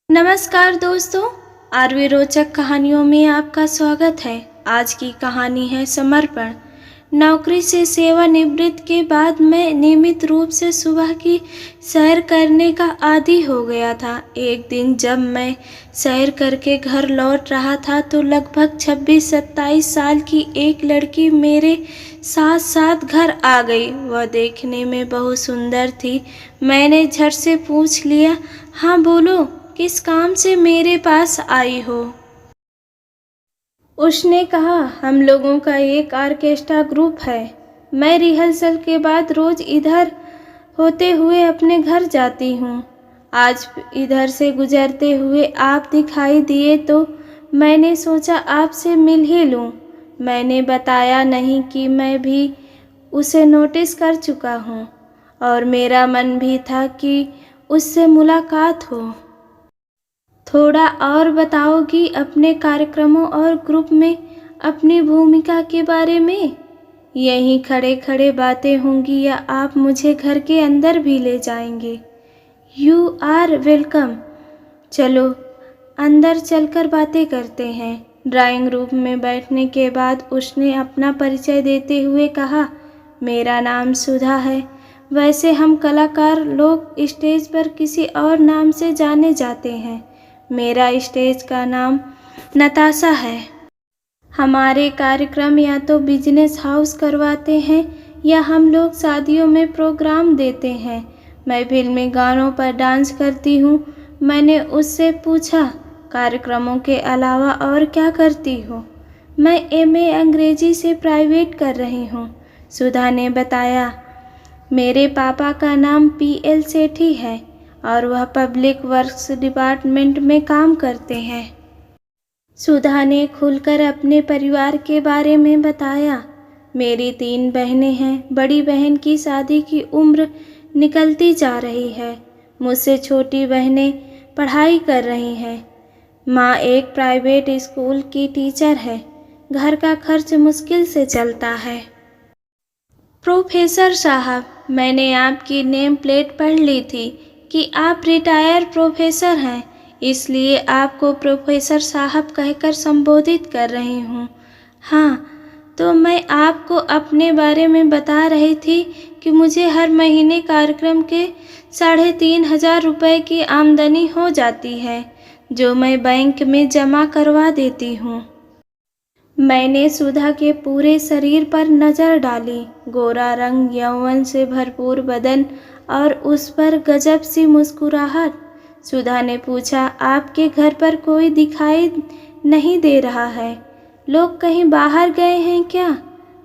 नमस्कार दोस्तों, आरवी रोचक कहानियों में आपका स्वागत है। आज की कहानी है समर्पण। नौकरी से सेवानिवृत्त के बाद मैं नियमित रूप से सुबह की सैर करने का आदी हो गया था। एक दिन जब मैं सैर करके घर लौट रहा था तो लगभग 26-27 साल की एक लड़की मेरे साथ साथ घर आ गई। वह देखने में बहुत सुंदर थी। मैंने झट से पूछ लिया, हाँ बोलो, किस काम से मेरे पास आई हो? उसने कहा, हम लोगों का एक ऑर्केस्ट्रा ग्रुप है। मैं रिहर्सल के बाद रोज इधर होते हुए अपने घर जाती हूँ। आज इधर से गुजरते हुए आप दिखाई दिए तो मैंने सोचा आपसे मिल ही लूँ। मैंने बताया नहीं कि मैं भी उसे नोटिस कर चुका हूँ और मेरा मन भी था कि उससे मुलाकात हो। थोड़ा और बताओगी अपने कार्यक्रमों और ग्रुप में अपनी भूमिका के बारे में? यहीं खड़े खड़े बातें होंगी या आप मुझे घर के अंदर भी ले जाएंगे? You are welcome. चलो अंदर चलकर बातें करते हैं। ड्राइंग रूम में बैठने के बाद उसने अपना परिचय देते हुए कहा, मेरा नाम सुधा है। वैसे हम कलाकार लोग स्टेज पर किसी और नाम से जाने जाते हैं। मेरा स्टेज का नाम नताशा है। हमारे कार्यक्रम या तो बिजनेस हाउस करवाते हैं या हम लोग शादियों में प्रोग्राम देते हैं। मैं फिल्मी गानों पर डांस करती हूँ। मैंने उससे पूछा, कार्यक्रमों के अलावा और क्या करती हो? मैं एमए अंग्रेजी से प्राइवेट कर रही हूँ, सुधा ने बताया। मेरे पापा का नाम पीएल सेठी है और वह पब्लिक वर्क्स डिपार्टमेंट में काम करते हैं। सुधा ने खुलकर अपने परिवार के बारे में बताया। मेरी 3 बहनें हैं। बड़ी बहन की शादी की उम्र निकलती जा रही है। मुझसे छोटी बहनें पढ़ाई कर रही हैं। माँ एक प्राइवेट स्कूल की टीचर है। घर का खर्च मुश्किल से चलता है। प्रोफेसर साहब, मैंने आपकी नेम प्लेट पढ़ ली थी कि आप रिटायर प्रोफेसर हैं, इसलिए आपको प्रोफेसर साहब कहकर संबोधित कर रही हूँ। हाँ, तो मैं आपको अपने बारे में बता रही थी कि मुझे हर महीने कार्यक्रम के 3,500 रुपये की आमदनी हो जाती है, जो मैं बैंक में जमा करवा देती हूँ। मैंने सुधा के पूरे शरीर पर नज़र डाली। गोरा रंग, यौवन से भरपूर बदन और उस पर गजब सी मुस्कुराहट। सुधा ने पूछा, आपके घर पर कोई दिखाई नहीं दे रहा है? लोग कहीं बाहर गए हैं क्या?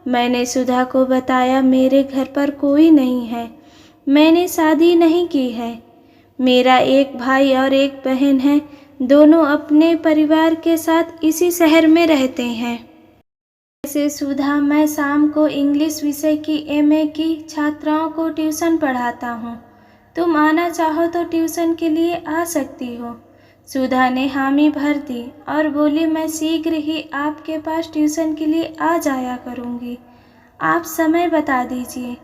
मैंने सुधा को बताया, मेरे घर पर कोई नहीं है। मैंने शादी नहीं की है। मेरा एक भाई और एक बहन है। दोनों अपने परिवार के साथ इसी शहर में रहते हैं। वैसे सुधा, मैं शाम को इंग्लिश विषय की एमए की छात्राओं को ट्यूशन पढ़ाता हूँ। तुम आना चाहो तो ट्यूशन के लिए आ सकती हो। सुधा ने हामी भर दी और बोली, मैं शीघ्र ही आपके पास ट्यूशन के लिए आ जाया करूँगी। आप समय बता दीजिए।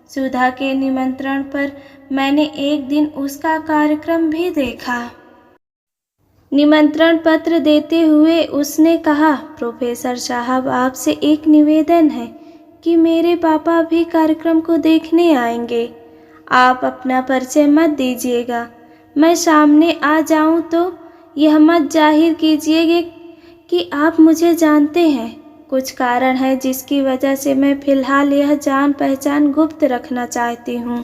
सुधा के निमंत्रण पर मैंने एक दिन उसका कार्यक्रम भी देखा। निमंत्रण पत्र देते हुए उसने कहा, प्रोफेसर साहब, आपसे एक निवेदन है कि मेरे पापा भी कार्यक्रम को देखने आएंगे। आप अपना परिचय मत दीजिएगा। मैं सामने आ जाऊं तो यह मत जाहिर कीजिएगा कि आप मुझे जानते हैं। कुछ कारण है जिसकी वजह से मैं फिलहाल यह जान पहचान गुप्त रखना चाहती हूँ।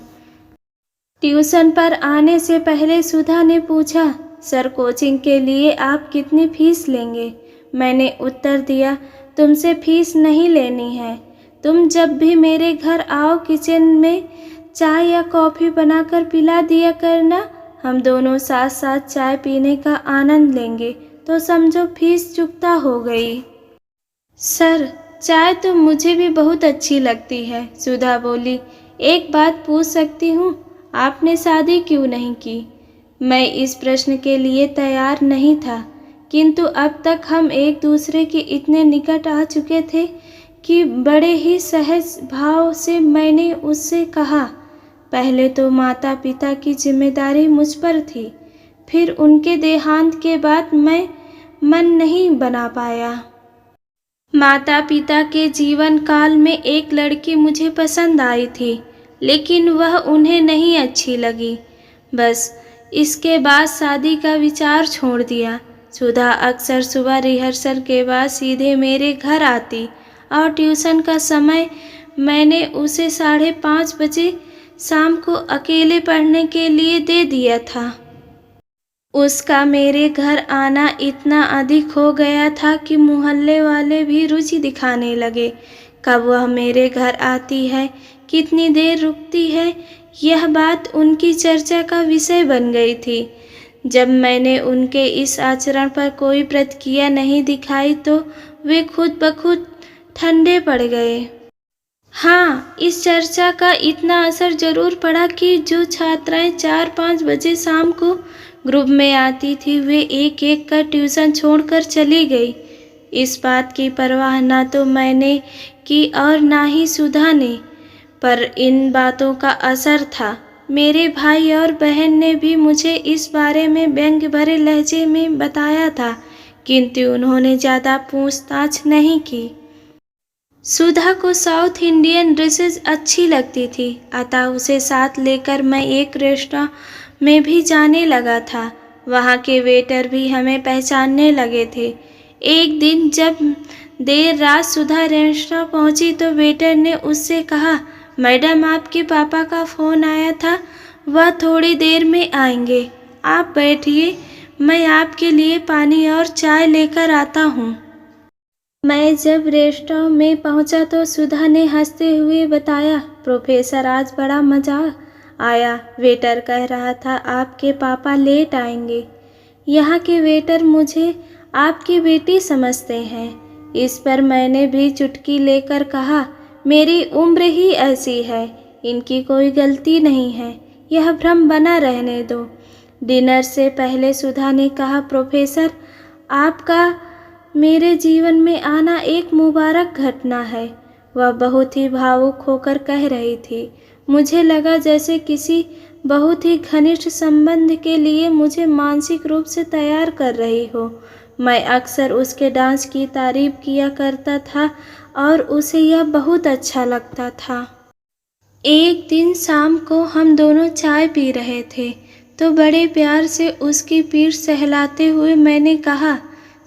ट्यूशन पर आने से पहले सुधा ने पूछा, सर, कोचिंग के लिए आप कितनी फीस लेंगे? मैंने उत्तर दिया, तुमसे फीस नहीं लेनी है। तुम जब भी मेरे घर आओ किचन में चाय या कॉफ़ी बनाकर पिला दिया करना। हम दोनों साथ साथ चाय पीने का आनंद लेंगे तो समझो फीस चुकता हो गई। सर, चाय तो मुझे भी बहुत अच्छी लगती है, सुधा बोली। एक बात पूछ सकती हूँ, आपने शादी क्यों नहीं की? मैं इस प्रश्न के लिए तैयार नहीं था, किंतु अब तक हम एक दूसरे के इतने निकट आ चुके थे कि बड़े ही सहज भाव से मैंने उससे कहा, पहले तो माता पिता की जिम्मेदारी मुझ पर थी। फिर उनके देहांत के बाद मैं मन नहीं बना पाया। माता पिता के जीवन काल में एक लड़की मुझे पसंद आई थी, लेकिन वह उन्हें नहीं अच्छी लगी। बस इसके बाद शादी का विचार छोड़ दिया। सुधा अक्सर सुबह रिहर्सल के बाद सीधे मेरे घर आती और ट्यूशन का समय मैंने उसे 5:30 बजे शाम को अकेले पढ़ने के लिए दे दिया था। उसका मेरे घर आना इतना अधिक हो गया था कि मोहल्ले वाले भी रुचि दिखाने लगे। कब वह मेरे घर आती है, कितनी देर रुकती है, यह बात उनकी चर्चा का विषय बन गई थी। जब मैंने उनके इस आचरण पर कोई प्रतिक्रिया नहीं दिखाई तो वे खुद ब खुद ठंडे पड़ गए। हाँ, इस चर्चा का इतना असर जरूर पड़ा कि जो छात्राएं 4-5 बजे शाम को ग्रुप में आती थी, वे एक एक कर ट्यूशन छोड़कर चली गई। इस बात की परवाह ना तो मैंने की और ना ही सुधा ने, पर इन बातों का असर था। मेरे भाई और बहन ने भी मुझे इस बारे में व्यंग्य भरे लहजे में बताया था, किंतु उन्होंने ज़्यादा पूछताछ नहीं की। सुधा को साउथ इंडियन ड्रेसेस अच्छी लगती थी, अतः उसे साथ लेकर मैं एक रेस्टोरेंट में भी जाने लगा था। वहाँ के वेटर भी हमें पहचानने लगे थे। एक दिन जब देर रात सुधा रेस्टोरेंट पहुँची तो वेटर ने उससे कहा, मैडम आपके पापा का फ़ोन आया था, वह थोड़ी देर में आएंगे, आप बैठिए, मैं आपके लिए पानी और चाय लेकर आता हूँ। मैं जब रेस्टोरेंट में पहुंचा तो सुधा ने हंसते हुए बताया, प्रोफेसर आज बड़ा मज़ा आया। वेटर कह रहा था आपके पापा लेट आएंगे। यहाँ के वेटर मुझे आपकी बेटी समझते हैं। इस पर मैंने भी चुटकी लेकर कहा, मेरी उम्र ही ऐसी है, इनकी कोई गलती नहीं है, यह भ्रम बना रहने दो। डिनर से पहले सुधा ने कहा, प्रोफेसर आपका मेरे जीवन में आना एक मुबारक घटना है। वह बहुत ही भावुक होकर कह रही थी। मुझे लगा जैसे किसी बहुत ही घनिष्ठ संबंध के लिए मुझे मानसिक रूप से तैयार कर रही हो। मैं अक्सर उसके डांस की तारीफ किया करता था और उसे यह बहुत अच्छा लगता था। एक दिन शाम को हम दोनों चाय पी रहे थे तो बड़े प्यार से उसकी पीठ सहलाते हुए मैंने कहा,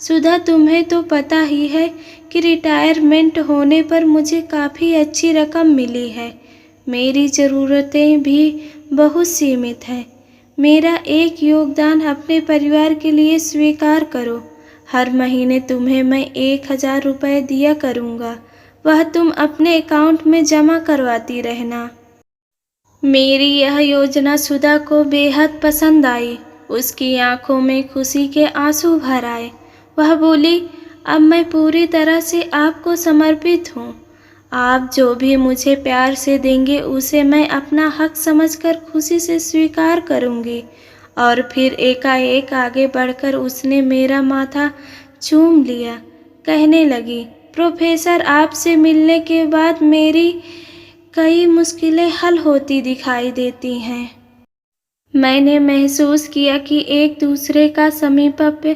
सुधा तुम्हें तो पता ही है कि रिटायरमेंट होने पर मुझे काफ़ी अच्छी रकम मिली है। मेरी ज़रूरतें भी बहुत सीमित हैं। मेरा एक योगदान अपने परिवार के लिए स्वीकार करो। हर महीने तुम्हें मैं 1000 रुपये दिया करूँगा, वह तुम अपने अकाउंट में जमा करवाती रहना। मेरी यह योजना सुधा को बेहद पसंद आई। उसकी आंखों में खुशी के आंसू भर आए। वह बोली, अब मैं पूरी तरह से आपको समर्पित हूँ। आप जो भी मुझे प्यार से देंगे उसे मैं अपना हक समझकर खुशी से स्वीकार करूँगी। और फिर एकाएक आगे बढ़कर उसने मेरा माथा चूम लिया। कहने लगी, प्रोफेसर आपसे मिलने के बाद मेरी कई मुश्किलें हल होती दिखाई देती हैं। मैंने महसूस किया कि एक दूसरे का समीपत्व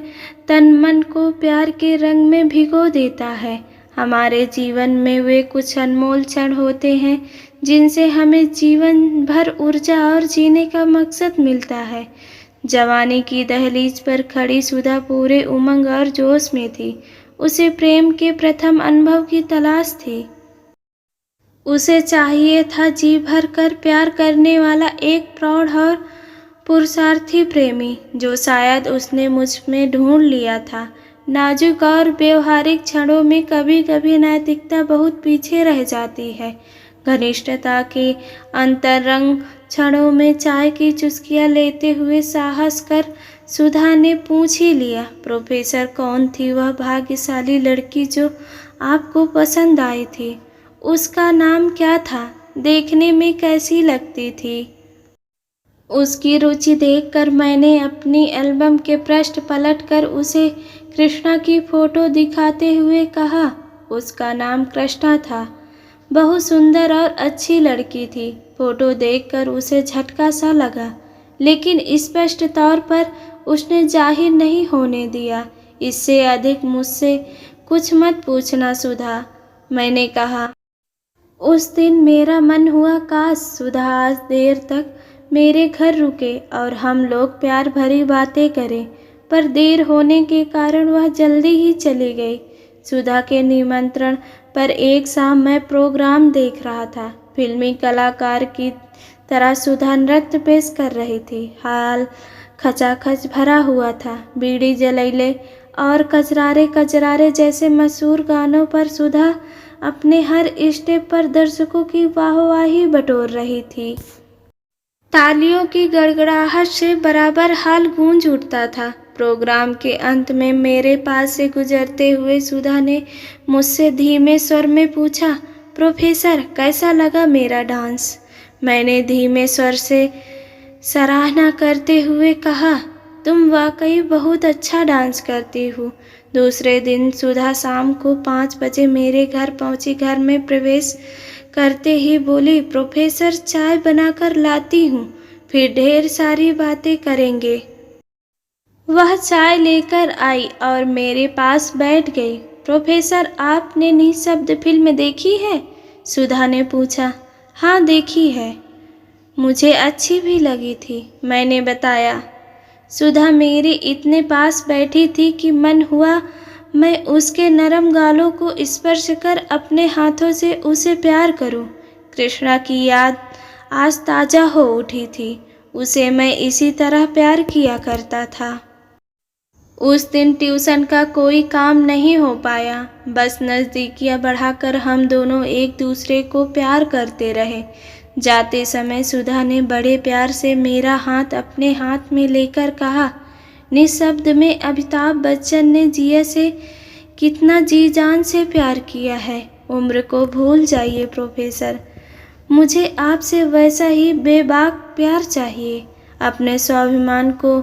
तन मन को प्यार के रंग में भिगो देता है। हमारे जीवन में वे कुछ अनमोल क्षण होते हैं जिनसे हमें जीवन भर ऊर्जा और जीने का मकसद मिलता है। जवानी की दहलीज पर खड़ी सुधा पूरे उमंग और जोश में थी। उसे प्रेम के प्रथम अनुभव की तलाश थी। उसे चाहिए था जी भर कर प्यार करने वाला एक प्रौढ़ और पुरुषार्थी प्रेमी, जो शायद उसने मुझ में ढूंढ लिया था। नाजुक और व्यवहारिक क्षणों में कभी कभी नैतिकता बहुत पीछे रह जाती है। घनिष्ठता के अंतरंग क्षणों में चाय की चुस्कियां लेते हुए साहस कर सुधा ने पूछ ही लिया, प्रोफेसर कौन थी वह भाग्यशाली लड़की जो आपको पसंद आई थी? उसका नाम क्या था? देखने में कैसी लगती थी? उसकी रुचि देखकर मैंने अपनी एल्बम के पृष्ठ पलटकर उसे कृष्णा की फोटो दिखाते हुए कहा, उसका नाम कृष्णा था। बहुत सुंदर और अच्छी लड़की थी। फोटो देखकर उसे झटका सा लगा, लेकिन स्पष्ट तौर पर उसने जाहिर नहीं होने दिया। इससे अधिक मुझसे कुछ मत पूछना सुधा, मैंने कहा। उस दिन मेरा मन हुआ काश सुधा आज देर तक मेरे घर रुके और हम लोग प्यार भरी बातें करें, पर देर होने के कारण वह जल्दी ही चली गई। सुधा के निमंत्रण पर एक शाम मैं प्रोग्राम देख रहा था। फिल्मी कलाकार की तरह सुधा नृत्य पेश कर रही थी। हाल खचाखच भरा हुआ था। बीड़ी जलैले और कचरारे कचरारे जैसे मशहूर गानों पर सुधा अपने हर स्टेप पर दर्शकों की वाहवाही बटोर रही थी। तालियों की गड़गड़ाहट से बराबर हाल गूंज उठता था। प्रोग्राम के अंत में मेरे पास से गुजरते हुए सुधा ने मुझसे धीमे स्वर में पूछा, प्रोफेसर कैसा लगा मेरा डांस? मैंने धीमे स्वर से सराहना करते हुए कहा, तुम वाकई बहुत अच्छा डांस करती हो। दूसरे दिन सुधा शाम को 5 बजे मेरे घर पहुंची। घर में प्रवेश करते ही बोली, प्रोफेसर चाय बनाकर लाती हूँ, फिर ढेर सारी बातें करेंगे। वह चाय लेकर आई और मेरे पास बैठ गई। प्रोफेसर आपने निःशब्द फिल्म देखी है? सुधा ने पूछा। हाँ देखी है, मुझे अच्छी भी लगी थी, मैंने बताया। सुधा मेरे इतने पास बैठी थी कि मन हुआ मैं उसके नरम गालों को स्पर्श कर अपने हाथों से उसे प्यार करूं। कृष्णा की याद आज ताज़ा हो उठी थी। उसे मैं इसी तरह प्यार किया करता था। उस दिन ट्यूशन का कोई काम नहीं हो पाया। बस नज़दीकियां बढ़ाकर हम दोनों एक दूसरे को प्यार करते रहे। जाते समय सुधा ने बड़े प्यार से मेरा हाथ अपने हाथ में लेकर कहा, निःशब्द में अमिताभ बच्चन ने जिया से कितना जी जान से प्यार किया है। उम्र को भूल जाइए प्रोफेसर, मुझे आपसे वैसा ही बेबाक प्यार चाहिए। अपने स्वाभिमान को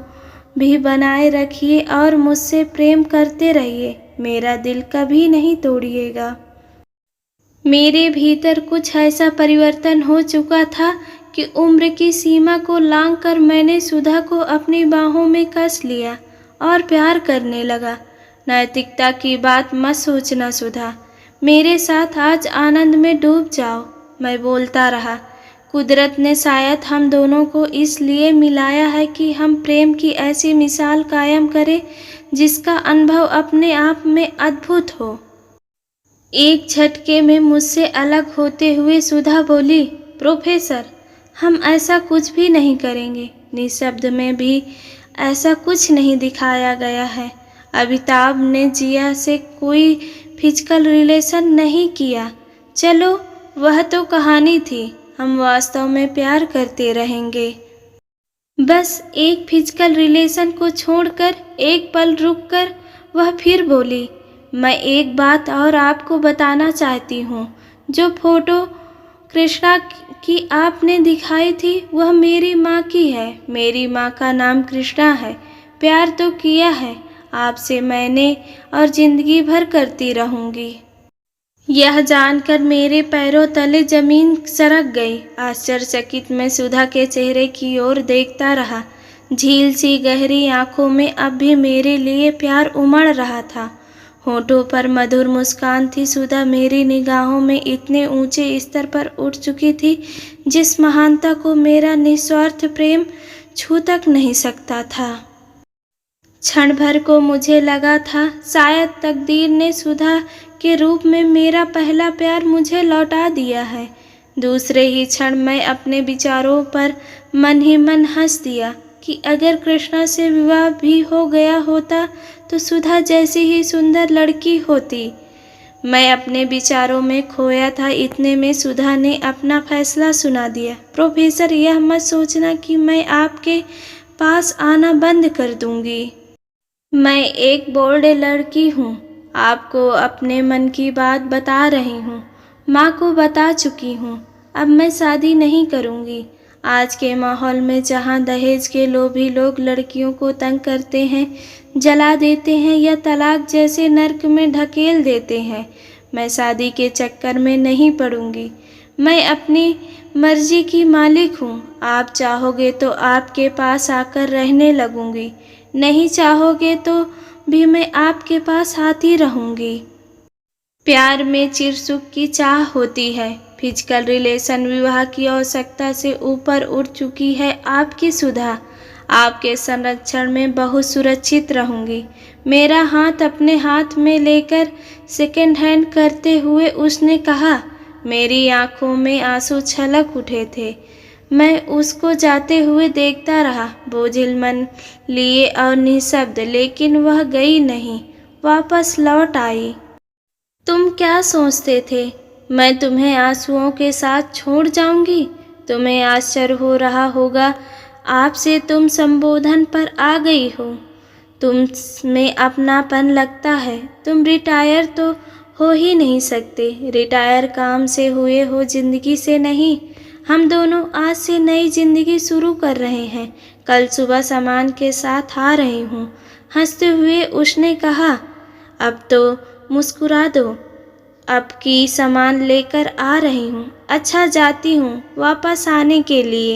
भी बनाए रखिए और मुझसे प्रेम करते रहिए। मेरा दिल कभी नहीं तोड़िएगा। मेरे भीतर कुछ ऐसा परिवर्तन हो चुका था कि उम्र की सीमा को लांघकर मैंने सुधा को अपनी बाहों में कस लिया और प्यार करने लगा। नैतिकता की बात मत सोचना सुधा, मेरे साथ आज आनंद में डूब जाओ। मैं बोलता रहा। कुदरत ने शायद हम दोनों को इसलिए मिलाया है कि हम प्रेम की ऐसी मिसाल कायम करें जिसका अनुभव अपने आप में अद्भुत हो। एक झटके में मुझसे अलग होते हुए सुधा बोली, प्रोफेसर हम ऐसा कुछ भी नहीं करेंगे। निःशब्द में भी ऐसा कुछ नहीं दिखाया गया है। अमिताभ ने जिया से कोई फिजिकल रिलेशन नहीं किया। चलो वह तो कहानी थी, हम वास्तव में प्यार करते रहेंगे। बस एक फिजिकल रिलेशन को छोड़कर एक पल रुककर वह फिर बोली, मैं एक बात और आपको बताना चाहती हूँ। जो फोटो कृष्णा की आपने दिखाई थी वह मेरी माँ की है। मेरी माँ का नाम कृष्णा है। प्यार तो किया है आपसे मैंने और जिंदगी भर करती रहूँगी। यह जानकर मेरे पैरों तले जमीन सरक गई। आश्चर्यचकित मैं सुधा के चेहरे की ओर देखता रहा। झील सी गहरी आंखों में अब भी मेरे लिए प्यार उमड़ रहा था। होठों पर मधुर मुस्कान थी। सुधा मेरी निगाहों में इतने ऊंचे स्तर पर उठ चुकी थी जिस महानता को मेरा निस्वार्थ प्रेम छू तक नहीं सकता था। क्षण भर को मुझे लगा था शायद तकदीर ने सुधा के रूप में मेरा पहला प्यार मुझे लौटा दिया है। दूसरे ही क्षण मैं अपने विचारों पर मन ही मन हंस दिया कि अगर कृष्णा से विवाह भी हो गया होता तो सुधा जैसी ही सुंदर लड़की होती। मैं अपने विचारों में खोया था। इतने में सुधा ने अपना फैसला सुना दिया। प्रोफेसर यह मत सोचना कि मैं आपके पास आना बंद कर दूंगी। मैं एक बोल्ड लड़की हूँ। आपको अपने मन की बात बता रही हूँ। माँ को बता चुकी हूँ। अब मैं शादी नहीं करूँगी। आज के माहौल में जहाँ दहेज के लोभी लोग लड़कियों को तंग करते हैं, जला देते हैं या तलाक जैसे नर्क में ढकेल देते हैं, मैं शादी के चक्कर में नहीं पड़ूंगी। मैं अपनी मर्जी की मालिक हूँ। आप चाहोगे तो आपके पास आकर रहने लगूंगी, नहीं चाहोगे तो भी मैं आपके पास आती रहूंगी। प्यार में चिरसुख की चाह होती है। फिजिकल रिलेशन विवाह की आवश्यकता से ऊपर उठ चुकी है आपकी सुधा। आपके संरक्षण में बहुत सुरक्षित रहूंगी। मेरा हाथ अपने हाथ में लेकर सेकंड हैंड करते हुए उसने कहा। मेरी आंखों में आंसू छलक उठे थे। मैं उसको जाते हुए देखता रहा, बोझिल मन लिए और निशब्द, लेकिन वह गई नहीं, वापस लौट आई। तुम क्या सोचते थे, मैं तुम्हें आंसुओं के साथ छोड़ जाऊंगी? तुम्हें आश्चर्य हो रहा होगा, आपसे तुम संबोधन पर आ गई हो। तुम में अपनापन लगता है। तुम रिटायर तो हो ही नहीं सकते। रिटायर काम से हुए हो, जिंदगी से नहीं। हम दोनों आज से नई जिंदगी शुरू कर रहे हैं। कल सुबह सामान के साथ आ रही हूँ। हंसते हुए उसने कहा। अब तो मुस्कुरा दो। अब की सामान लेकर आ रही हूँ। अच्छा, जाती हूँ वापस आने के लिए।